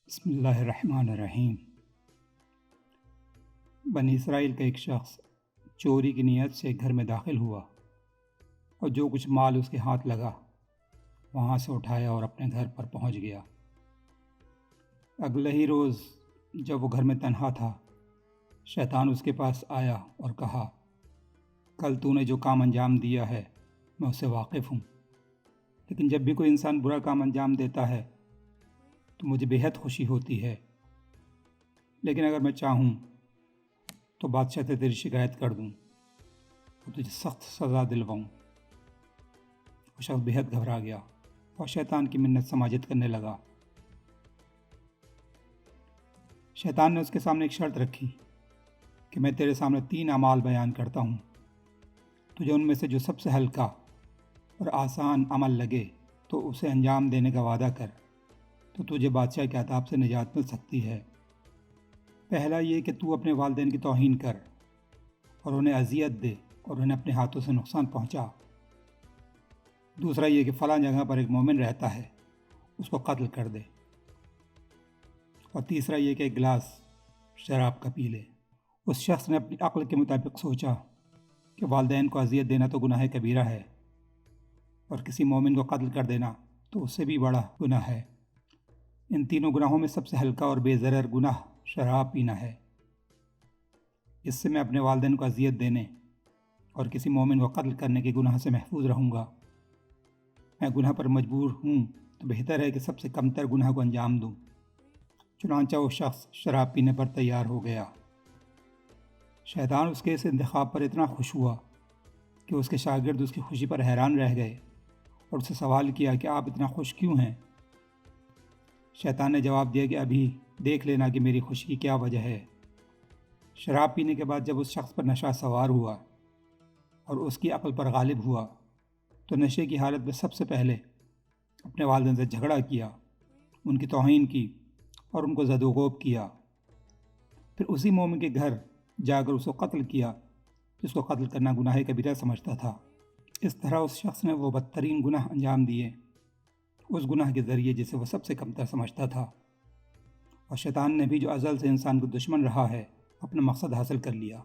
بسم اللہ الرحمن الرحیم۔ بنی اسرائیل کا ایک شخص چوری کی نیت سے گھر میں داخل ہوا اور جو کچھ مال اس کے ہاتھ لگا وہاں سے اٹھایا اور اپنے گھر پر پہنچ گیا۔ اگلے ہی روز جب وہ گھر میں تنہا تھا، شیطان اس کے پاس آیا اور کہا، کل تو نے جو کام انجام دیا ہے میں اس سے واقف ہوں، لیکن جب بھی کوئی انسان برا کام انجام دیتا ہے تو مجھے بے حد خوشی ہوتی ہے، لیکن اگر میں چاہوں تو بادشاہ سے تیری شکایت کر دوں اور تجھے سخت سزا دلواؤں۔ وہ شخص بے حد گھبرا گیا اور شیطان کی منت سماجت کرنے لگا۔ شیطان نے اس کے سامنے ایک شرط رکھی کہ میں تیرے سامنے 3 اعمال بیان کرتا ہوں، تجھے ان میں سے جو سب سے ہلکا اور آسان عمل لگے تو اسے انجام دینے کا وعدہ کر، تو تجھے بادشاہ کے عذاب سے نجات مل سکتی ہے۔ پہلا یہ کہ تو اپنے والدین کی توہین کر اور انہیں اذیت دے اور انہیں اپنے ہاتھوں سے نقصان پہنچا۔ دوسرا یہ کہ فلاں جگہ پر ایک مومن رہتا ہے، اس کو قتل کر دے۔ اور تیسرا یہ کہ ایک گلاس شراب کا پی لے۔ اس شخص نے اپنی عقل کے مطابق سوچا کہ والدین کو اذیت دینا تو گناہ کبیرہ ہے، اور کسی مومن کو قتل کر دینا تو اس سے بھی بڑا گناہ ہے۔ ان تینوں گناہوں میں سب سے ہلکا اور بے ضرر گناہ شراب پینا ہے۔ اس سے میں اپنے والدین کو اذیت دینے اور کسی مومن کو قتل کرنے کے گناہ سے محفوظ رہوں گا۔ میں گناہ پر مجبور ہوں تو بہتر ہے کہ سب سے کم تر گناہ کو انجام دوں۔ چنانچہ وہ شخص شراب پینے پر تیار ہو گیا۔ شیطان اس کے اس انتخاب پر اتنا خوش ہوا کہ اس کے شاگرد اس کی خوشی پر حیران رہ گئے اور اس سے سوال کیا کہ آپ اتنا خوش کیوں ہیں؟ شیطان نے جواب دیا کہ ابھی دیکھ لینا کہ میری خوشی کی کیا وجہ ہے۔ شراب پینے کے بعد جب اس شخص پر نشہ سوار ہوا اور اس کی عقل پر غالب ہوا تو نشے کی حالت میں سب سے پہلے اپنے والدین سے جھگڑا کیا، ان کی توہین کی اور ان کو زد و غوب کیا۔ پھر اسی مومن کے گھر جا کر اس کو قتل کیا جس کو قتل کرنا گناہ کبیرہ سمجھتا تھا۔ اس طرح اس شخص نے وہ بدترین گناہ انجام دیے، اس گناہ کے ذریعے جسے وہ سب سے کمتر سمجھتا تھا۔ اور شیطان نے بھی جو ازل سے انسان کو دشمن رہا ہے، اپنا مقصد حاصل کر لیا۔